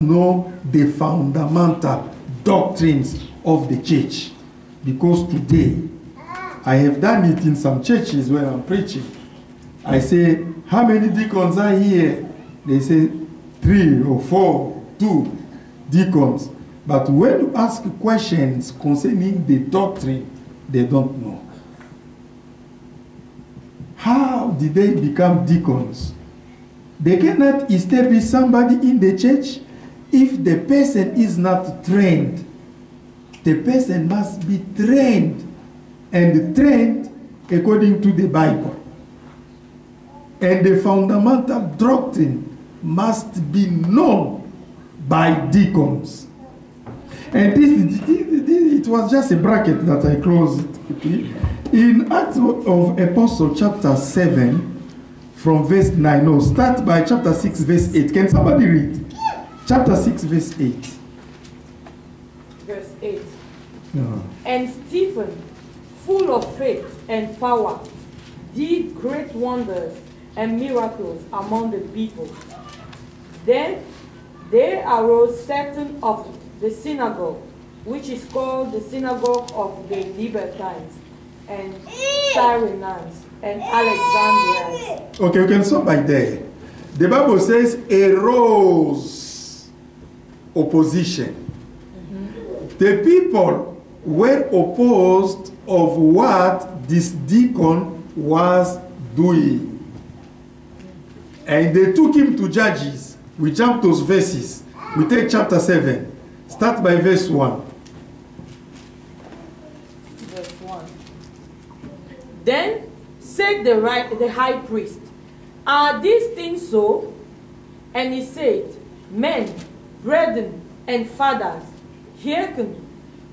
know the fundamental doctrines of the church. Because today, I have done it in some churches where I'm preaching. I say, how many deacons are here? They say 3 or 4, 2 deacons. But when you ask questions concerning the doctrine, they don't know. How did they become deacons? They cannot establish somebody in the church if the person is not trained. The person must be trained, and trained according to the Bible. And the fundamental doctrine must be known by deacons. And it was just a bracket that I closed quickly. In Acts of Apostles chapter 7, from verse 9, no, start by chapter 6, verse 8. Can somebody read? Chapter 6, verse 8. Verse 8. No. And Stephen, full of faith and power, did great wonders and miracles among the people. Then there arose certain of the synagogue, which is called the synagogue of the Libertines, and Cyrenians, and Alexandrians. Okay, you can stop by there. The Bible says arose opposition. The people were opposed of what this deacon was doing. And they took him to Judges. We jump those verses. We take chapter 7. Start by verse 1. Verse 1. Then said the high priest, are these things so? And he said, men, brethren, and fathers, hearken.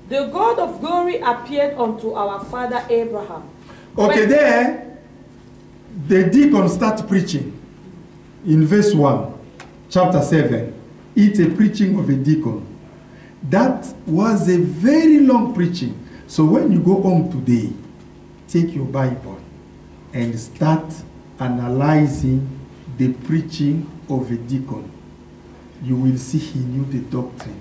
The God of glory appeared unto our father Abraham. Okay, there, the deacon starts preaching. In verse 1, chapter 7, it's a preaching of a deacon. That was a very long preaching. So when you go home today, take your Bible and start analyzing the preaching of a deacon. You will see he knew the doctrine.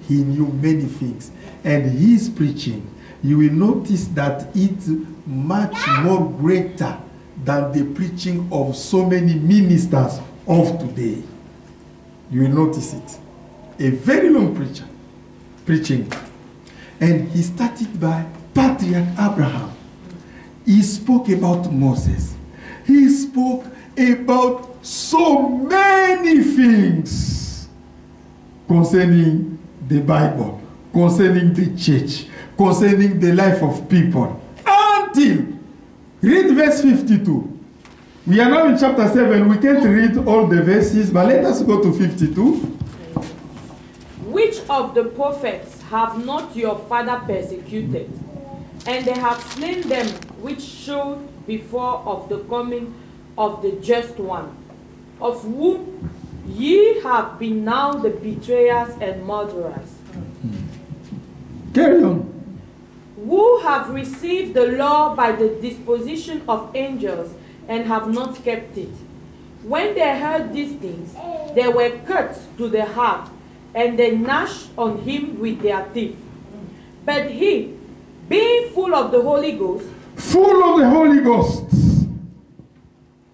He knew many things. And his preaching, you will notice that it's much more greater than the preaching of so many ministers of today. You will notice it. A very long preaching. And he started by Patriarch Abraham. He spoke about Moses. He spoke about so many things concerning the Bible, concerning the church, concerning the life of people. Until, read verse 52. We are now in chapter 7. We can't read all the verses, but let us go to 52. Which of the prophets have not your father persecuted? And they have slain them which showed before of the coming of the just one, of whom ye have been now the betrayers and murderers. Carry on. Who have received the law by the disposition of angels and have not kept it. When they heard these things, they were cut to the heart, and they gnashed on him with their teeth. But he, being full of the Holy Ghost,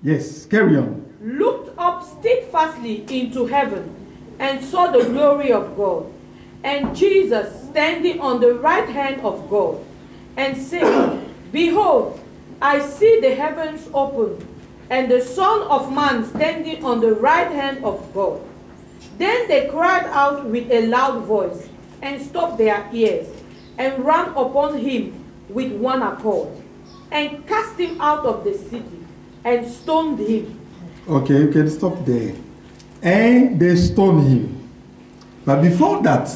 Yes, carry on. looked up steadfastly into heaven, and saw the glory of God, and Jesus standing on the right hand of God, and said, Behold, I see the heavens open, and the Son of Man standing on the right hand of God. Then they cried out with a loud voice, and stopped their ears, and ran upon him with one accord, and cast him out of the city, and stoned him. Okay, you can stop there. And they stoned him. But before that,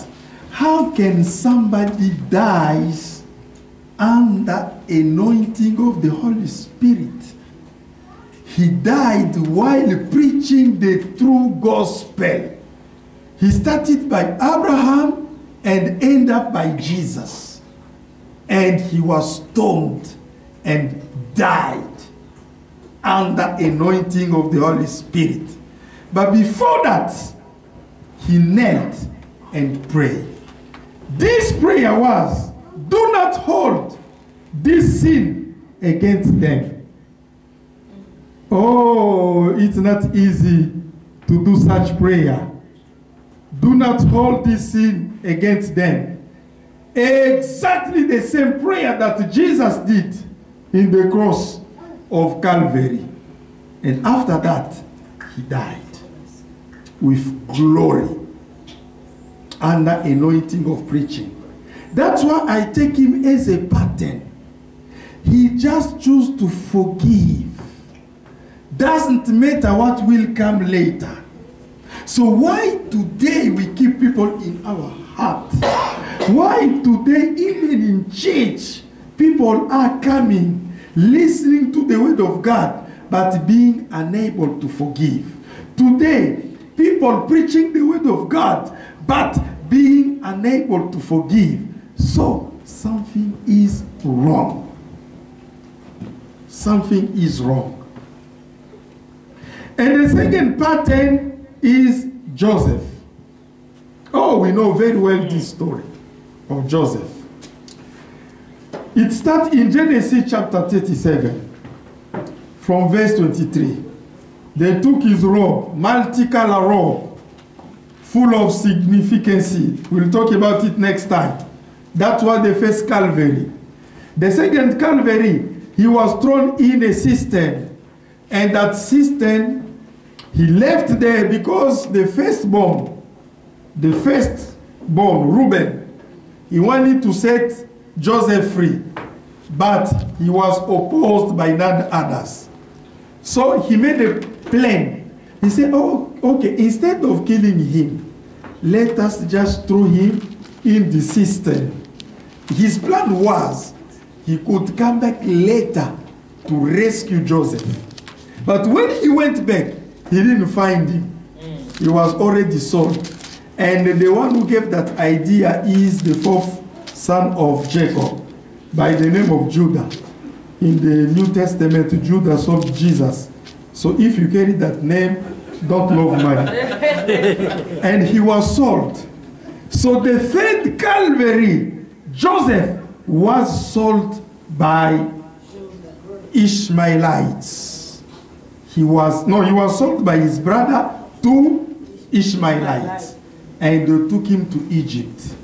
how can somebody dies under anointing of the Holy Spirit? He died while preaching the true gospel. He started by Abraham and ended up by Jesus. And he was stoned and died under anointing of the Holy Spirit. But before that, he knelt and prayed. This prayer was, do not hold this sin against them. Oh, it's not easy to do such prayer. Do not hold this sin against them. Exactly the same prayer that Jesus did in the cross of Calvary. And after that, he died with glory under anointing of preaching. That's why I take him as a pattern. He just chose to forgive. Doesn't matter what will come later. So why today we keep people in our heart? Why today, even in church, people are coming, listening to the word of God, but being unable to forgive? Today, people preaching the word of God, but being unable to forgive. So, something is wrong. Something is wrong. And the second pattern is Joseph. Oh, we know very well this story of Joseph. It starts in Genesis chapter 37, from verse 23. They took his robe, multicolor robe, full of significance. We'll talk about it next time. That was the first Calvary. The second Calvary, he was thrown in a cistern. And that cistern, he left there because the firstborn, Reuben, he wanted to set Joseph free. But he was opposed by none others. So he made a plan. He said, oh, okay, instead of killing him, let us just throw him in the cistern. His plan was he could come back later to rescue Joseph. But when he went back, he didn't find him. He was already sold. And the one who gave that idea is the fourth son of Jacob, by the name of Judah. In the New Testament, Judah sold Jesus. So if you carry that name, don't love money. And he was sold. So the third Calvary, Joseph was sold by Ishmaelites. He was sold by his brother to Ishmaelites. And they took him to Egypt.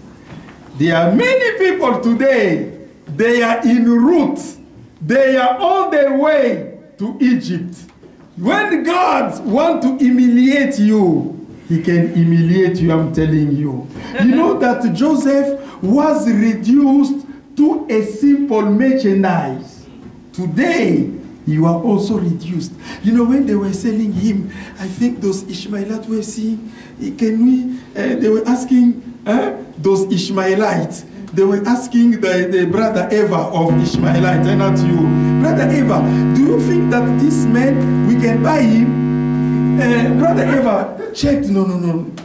There are many people today, they are en route. They are on their way to Egypt. When God wants to humiliate you, he can humiliate you, I'm telling you. You know that Joseph was reduced to a simple merchandise. Today, you are also reduced. You know, when they were selling him, I think those Ishmaelites were saying, they were asking those Ishmaelites, they were asking the brother Eva of Ishmaelite, and not you. Brother Eva, do you think that this man, we can buy him? Brother Eva checked, no,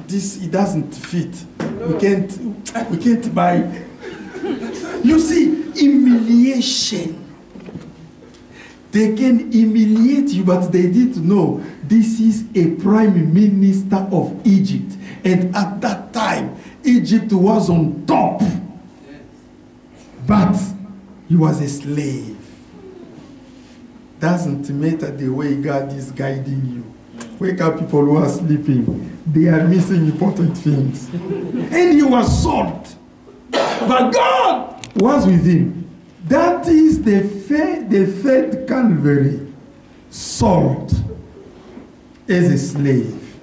this, it doesn't fit. We can't buy. You see, humiliation. They can humiliate you, but they didn't know this is a prime minister of Egypt. And at that time, Egypt was on top. But he was a slave. Doesn't matter the way God is guiding you. Wake up, people who are sleeping. They are missing important things. And he was sold. But God was with him. That is the third Calvary, sold as a slave.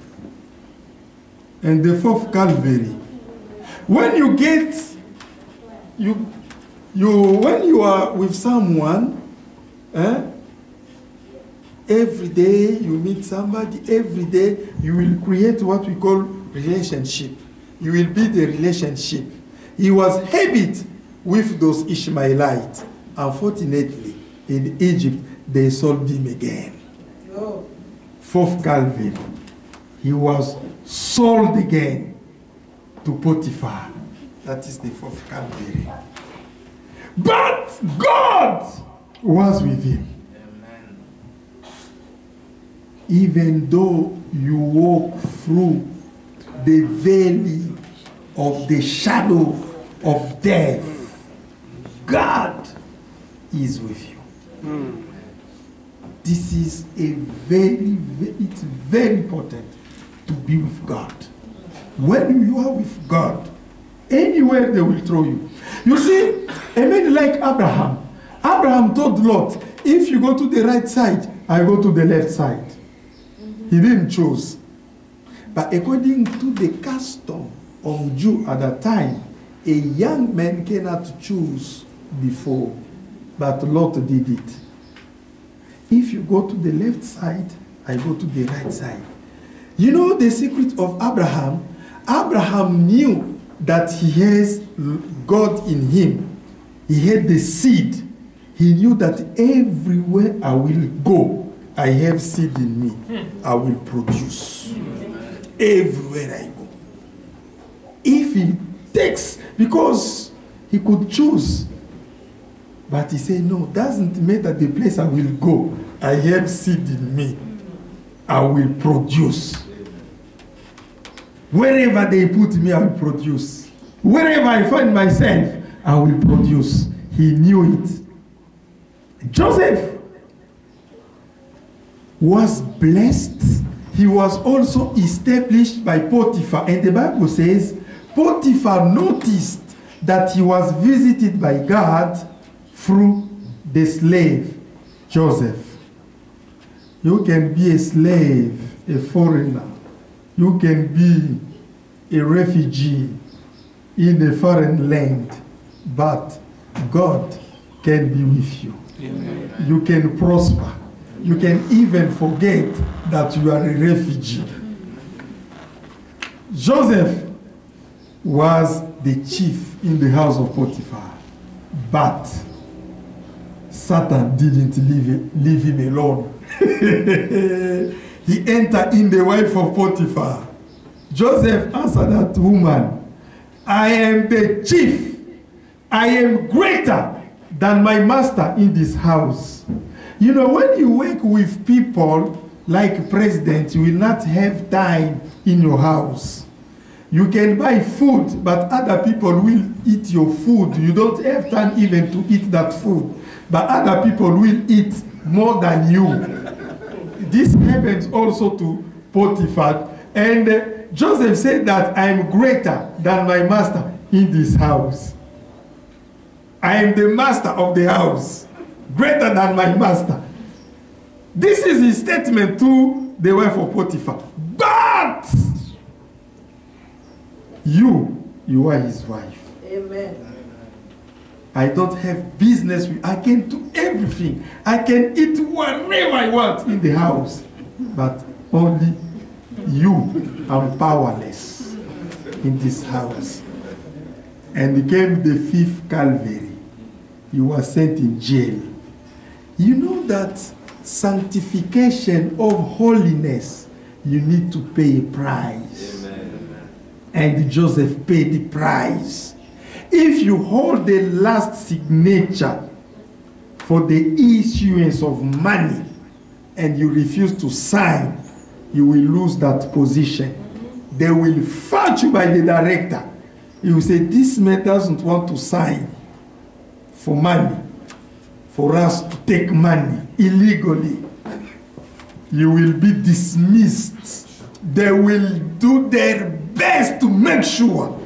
And the fourth Calvary, when you get, when you are with someone, every day you meet somebody, every day you will create what we call relationship. You will build a relationship. He was habit with those Ishmaelites. Unfortunately, in Egypt, they sold him again. Fourth Calvary, he was sold again to Potiphar. That is the fourth Calvary. But God was with him. Amen. Even though you walk through the valley of the shadow of death, God is with you. This is it's very important to be with God. When you are with God, anywhere they will throw you. You see, a man like Abraham. Abraham told Lot, if you go to the right side, I go to the left side. He didn't choose. But according to the custom of Jew at that time, a young man cannot choose before. But Lot did it. If you go to the left side, I go to the right side. You know the secret of Abraham? Abraham knew that he has God in him. He had the seed. He knew that everywhere I will go, I have seed in me. I will produce. Everywhere I go. If he takes, because he could choose. But he said, no, doesn't matter the place I will go. I have seed in me. I will produce. Wherever they put me, I will produce. Wherever I find myself, I will produce. He knew it. Joseph was blessed. He was also established by Potiphar. And the Bible says, Potiphar noticed that he was visited by God through the slave, Joseph. You can be a slave, a foreigner. You can be a refugee in a foreign land, but God can be with you. Amen. You can prosper. You can even forget that you are a refugee. Joseph was the chief in the house of Potiphar, but Satan didn't leave him alone. He entered in the wife of Potiphar. Joseph answered that woman, I am the chief. I am greater than my master in this house. You know, when you work with people like president, you will not have time in your house. You can buy food, but other people will eat your food. You don't have time even to eat that food. But other people will eat more than you. This happens also to Potiphar. And Joseph said that I am greater than my master in this house. I am the master of the house. Greater than my master. This is his statement to the wife of Potiphar. But you are his wife. Amen. I don't have business with, I can do everything. I can eat whatever I want in the house. But only you are powerless in this house. And came the fifth Calvary. He was sent in jail. You know that sanctification of holiness, you need to pay a price. Amen. And Joseph paid the price. If you hold the last signature for the issuance of money and you refuse to sign, you will lose that position. They will fetch you by the director. You will say, this man doesn't want to sign for money, for us to take money illegally. You will be dismissed. They will do their best to make sure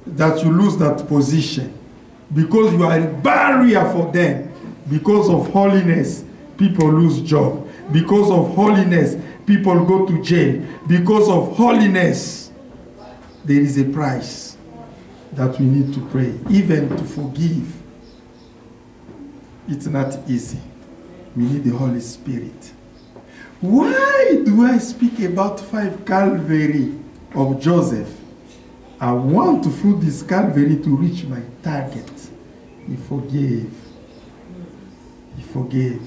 that you lose that position, because you are a barrier for them. Because of holiness, people lose job. Because of holiness, people go to jail. Because of holiness, there is a price that we need to pay, even to forgive. It's not easy. We need the Holy Spirit. Why do I speak about 5 Calvary of Joseph? I want to through this Calvary to reach my target. He forgave. He forgave.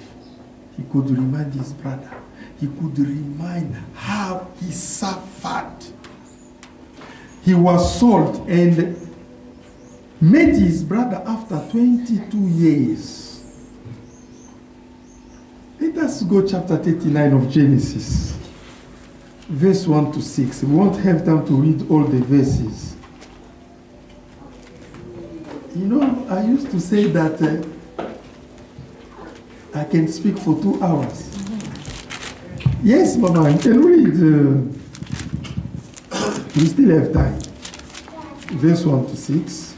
He could remind his brother. He could remind how he suffered. He was sold and met his brother after 22 years. Let us go chapter 39 of Genesis. verse 1 to 6. We won't have time to read all the verses. You know, I used to say that I can speak for 2 hours. Yes, Mama, you can read. We still have time. Verse 1 to 6.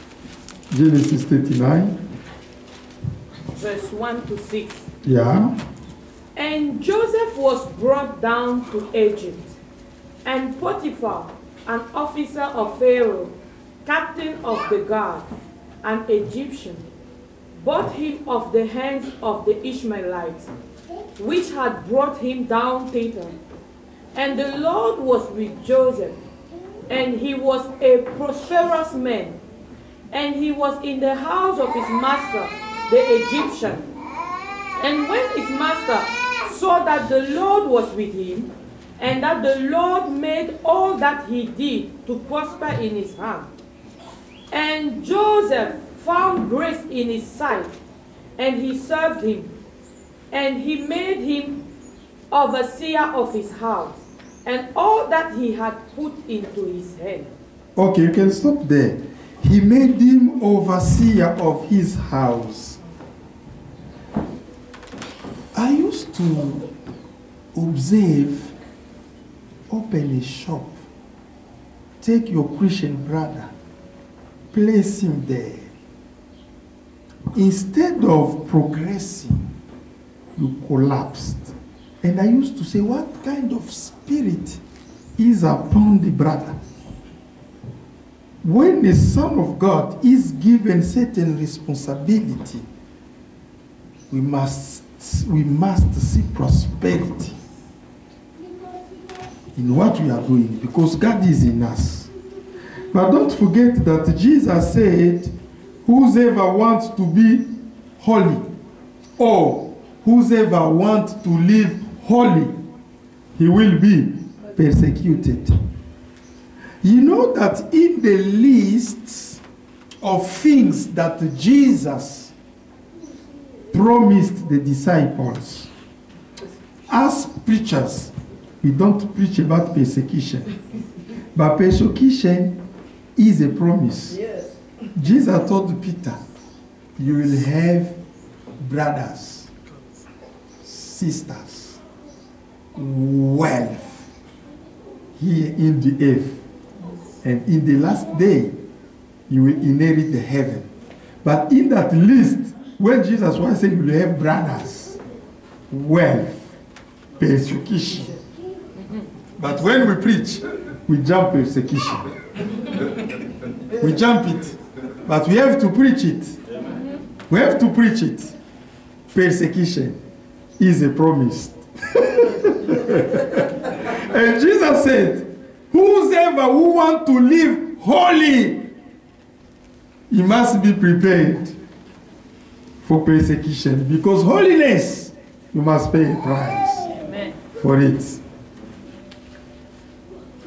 Genesis 39. Verse 1 to 6. Yeah. And Joseph was brought down to Egypt, and Potiphar, an officer of Pharaoh, captain of the guard, an Egyptian, bought him of the hands of the Ishmaelites, which had brought him down thither. And the Lord was with Joseph, and he was a prosperous man, and he was in the house of his master, the Egyptian. And when his master saw that the Lord was with him, and that the Lord made all that he did to prosper in his hand, and Joseph found grace in his sight, and he served him, and he made him overseer of his house, and all that he had put into his hand. Okay, you can stop there. He made him overseer of his house. I used to observe, open a shop, take your Christian brother, place him there. Instead of progressing, you collapsed. And I used to say, what kind of spirit is upon the brother? When the Son of God is given certain responsibility, we must see prosperity in what we are doing, because God is in us. But don't forget that Jesus said, whosoever wants to be holy, or whosoever wants to live holy, he will be persecuted. You know that in the list of things that Jesus promised the disciples, as preachers, we don't preach about persecution. But persecution is a promise. Yes. Jesus told Peter, you will have brothers, sisters, wealth here in the earth. And in the last day, you will inherit the heaven. But in that list, when Jesus was saying you will have brothers, wealth, persecution. But when we preach, we jump persecution. We jump it. But we have to preach it. We have to preach it. Persecution is a promise. And Jesus said, whosoever who want to live holy, he must be prepared for persecution. Because holiness, you must pay a price. Amen. For it.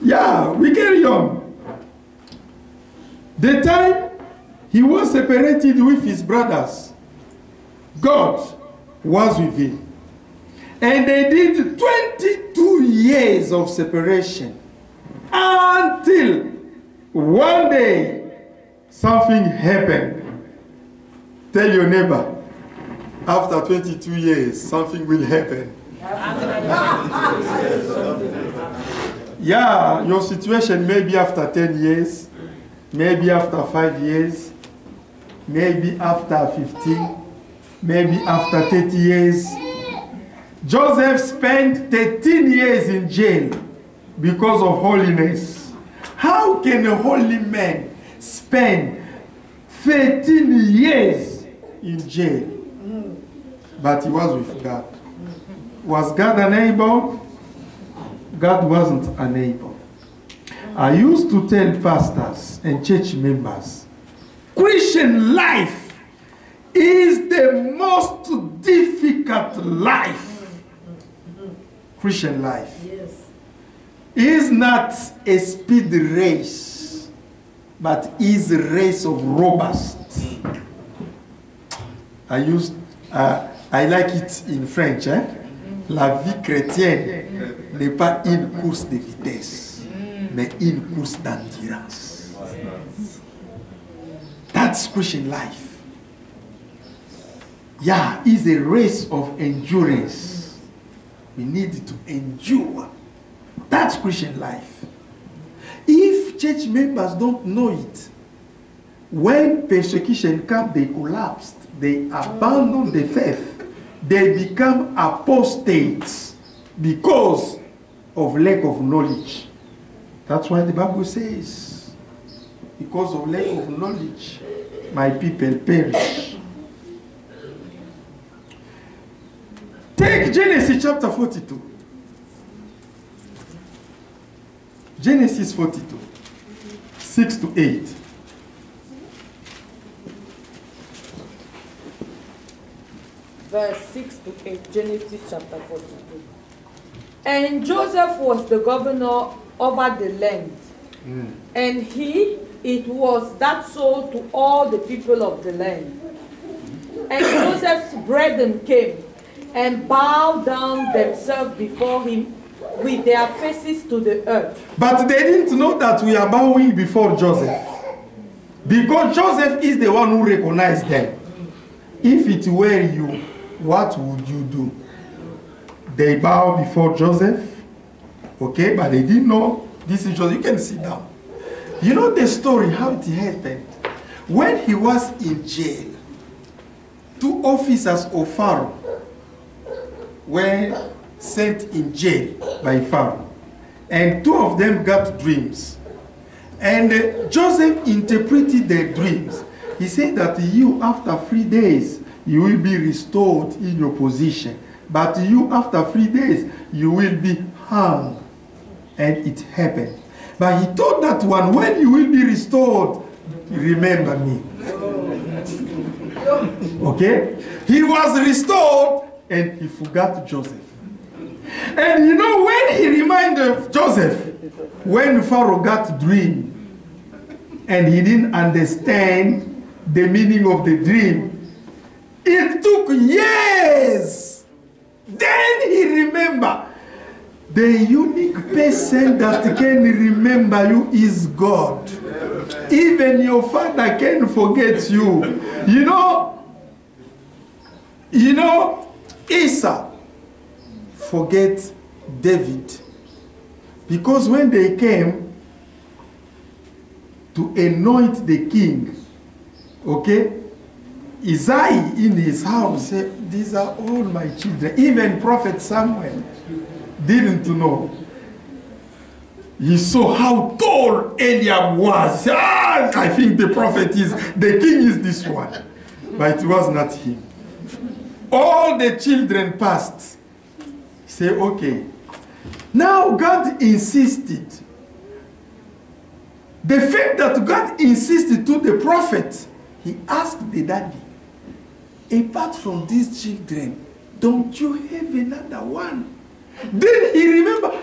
Yeah, we carry on. The time he was separated with his brothers, God was with him. And they did 22 years of separation. Until one day, something happened. Tell your neighbor, after 22 years, something will happen. Yeah, your situation may be after 10 years, maybe after 5 years, maybe after 15, maybe after 30 years. Joseph spent 13 years in jail because of holiness. How can a holy man spend 13 years in jail? But he was with God. Was God unable? God wasn't unable. I used to tell pastors and church members, Christian life is the most difficult life. Christian life. Yes. Is not a speed race, but is a race of robust. I like it in French, La vie chrétienne n'est pas une course de vitesse, mais une course d'endurance. That's Christian life. Yeah, it's a race of endurance. We need to endure. That's Christian life. If church members don't know it, when persecution comes, they collapsed. They abandon the faith. They become apostates because of lack of knowledge. That's why the Bible says, because of lack of knowledge, my people perish. Take Genesis chapter 42. Genesis 42, 6 to 8. Verse 6 to 8, Genesis chapter 42. And Joseph was the governor over the land, and it was that sold to all the people of the land. And Joseph's brethren came and bowed down themselves before him with their faces to the earth. But they didn't know that we are bowing before Joseph, because Joseph is the one who recognized them. If it were you, what would you do? They bow before Joseph, okay, but they didn't know this is Joseph. You can sit down. You know the story, how it happened. When he was in jail, 2 officers of Pharaoh were sent in jail by Pharaoh, and 2 of them got dreams. And Joseph interpreted their dreams. He said that you, after 3 days, you will be restored in your position. But you, after 3 days, you will be hung. And it happened. But he told that one, when you will be restored, remember me. Okay? He was restored and he forgot Joseph. And you know, when he reminded Joseph, when Pharaoh got dream, and he didn't understand the meaning of the dream, it took years. Then he remembered. The unique person that can remember you is God. Even your father can forget you. You know, Esau forget David. Because when they came to anoint the king, okay, Isaiah in his house said, these are all my children. Even Prophet Samuel didn't know. He saw how tall Eliab was. I think the king is this one. But it was not him. All the children passed. He said, okay. Now God insisted. The fact that God insisted to the prophet, he asked the daddy, apart from these children, don't you have another one? Then he remembered.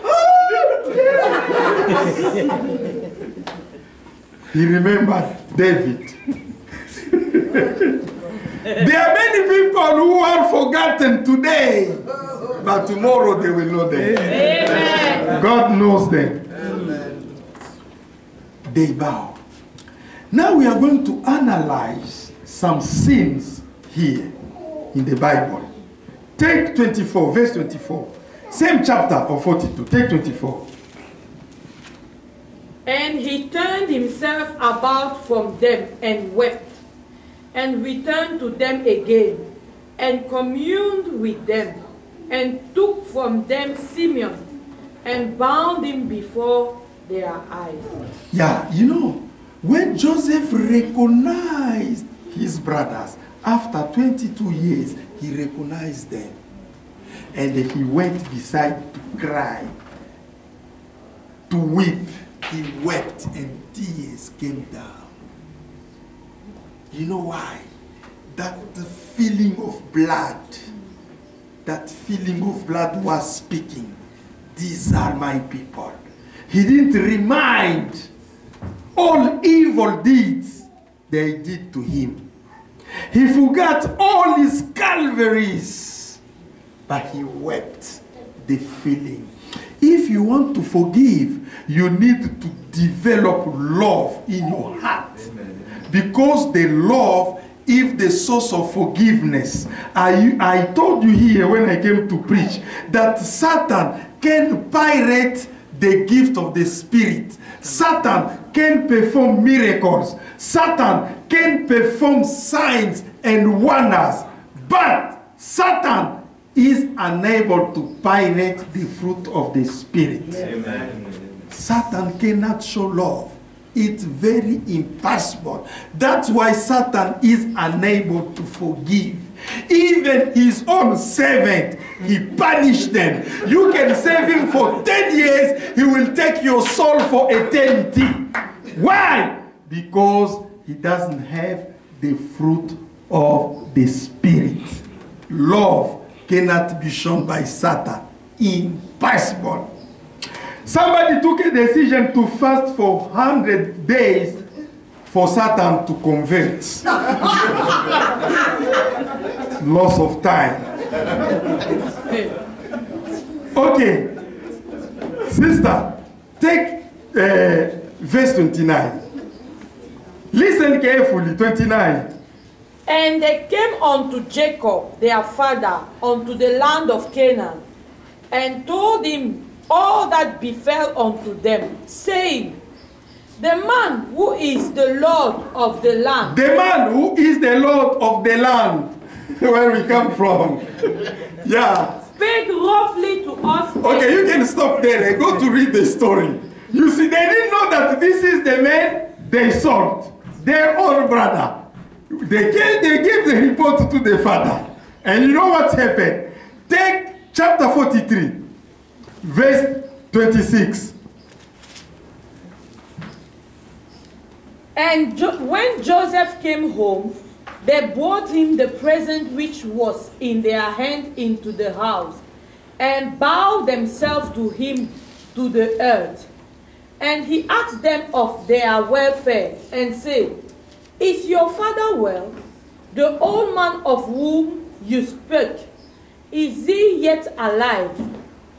He remembered David. There are many people who are forgotten today, but tomorrow they will know them. Amen. God knows them. Amen. They bow. Now we are going to analyze some sins here in the Bible. Take 24, verse 24. Same chapter of 42. Take 24. And he turned himself about from them and wept, and returned to them again, and communed with them, and took from them Simeon, and bound him before their eyes. Yeah, you know, when Joseph recognized his brothers, after 22 years, he recognized them. And he went beside to cry, to weep. He wept and tears came down. You know why? That the feeling of blood, was speaking. These are my people. He didn't remind all evil deeds they did to him. He forgot all his Calvaries, but he wept the feeling If you want to forgive, you need to develop love in your heart. Because the love is the source of forgiveness. I told you here when I came to preach that Satan can pirate the gift of the Spirit. Satan can perform miracles. Satan can perform signs and wonders. But Satan is unable to pirate the fruit of the Spirit. Amen. Satan cannot show love. It's very impossible. That's why Satan is unable to forgive. Even his own servant, he punished them. You can save him for 10 years, he will take your soul for eternity. Why? Because he doesn't have the fruit of the Spirit. Love cannot be shown by Satan. Impossible. Somebody took a decision to fast for 100 days for Satan to convert. Loss of time. Okay. Sister, take verse 29. Listen carefully, 29. And they came unto Jacob, their father, unto the land of Canaan, and told him all that befell unto them, saying, the man who is the Lord of the land. The man who is the Lord of the land, where we come from. Yeah. Spake roughly to us. Okay, you can stop there and go to read the story. You see, they didn't know that this is the man they sought, their own brother. They gave the report to the father. And you know what happened? Take chapter 43, verse 26. And when Joseph came home, they brought him the present which was in their hand into the house, and bowed themselves to him to the earth. And he asked them of their welfare, and said, is your father well? The old man of whom you spoke, is he yet alive?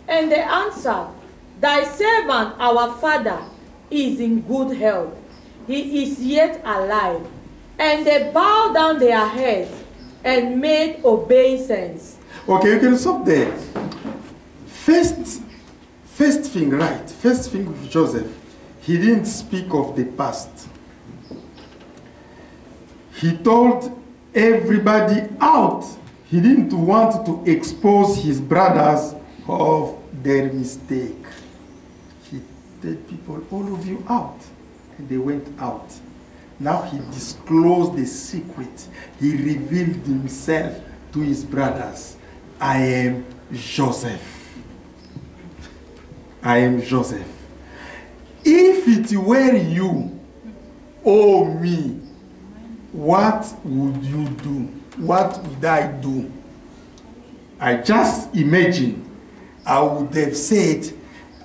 And they answered, thy servant our father is in good health. He is yet alive. And they bowed down their heads and made obeisance. Okay, you can stop there. First thing with Joseph, he didn't speak of the past. He told everybody out. He didn't want to expose his brothers of their mistake. He told people, all of you out. And they went out. Now he disclosed the secret. He revealed himself to his brothers. I am Joseph. I am Joseph. If it were you or me, what would you do? What would I do? I just imagine I would have said,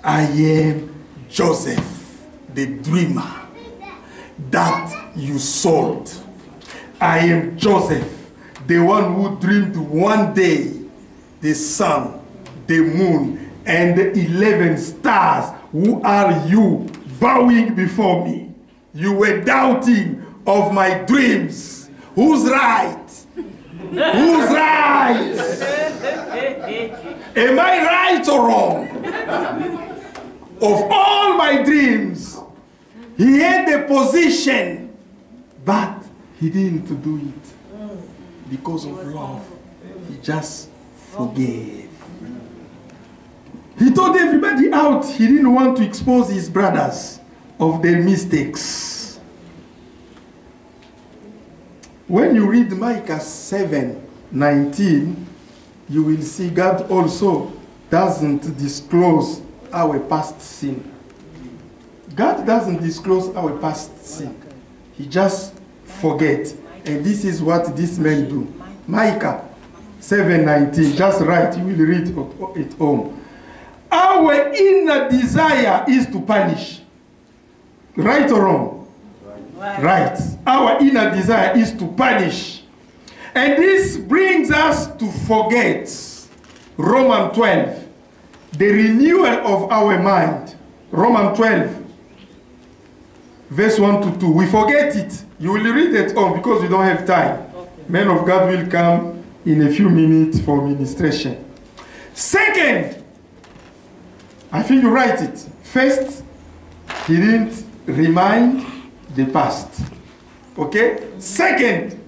I am Joseph, the dreamer that you sold. I am Joseph, the one who dreamed one day the sun, the moon, and the 11 stars. Who are you bowing before me? You were doubting of my dreams. Who's right? Who's right? Am I right or wrong? Of all my dreams, he had a position, but he didn't do it because of love. He just forgave. He told everybody out. He didn't want to expose his brothers of their mistakes. When you read Micah 7:19, you will see God also doesn't disclose our past sin. God doesn't disclose our past sin. He just forgets. And this is what these men do. Micah 7:19, just write, you will read it home. Our inner desire is to punish. Right or wrong? Right. Our inner desire is to punish. And this brings us to forget. Romans 12, the renewal of our mind. Romans 12, verse 1 to 2. We forget it. You will read it on because we don't have time. Okay. Men of God will come in a few minutes for ministration. Second, I think you write it. First, he didn't remind the past. Okay? Second,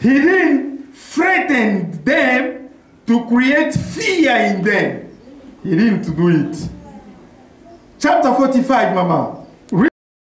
he didn't threaten them to create fear in them. He didn't do it. Chapter 45, Mama.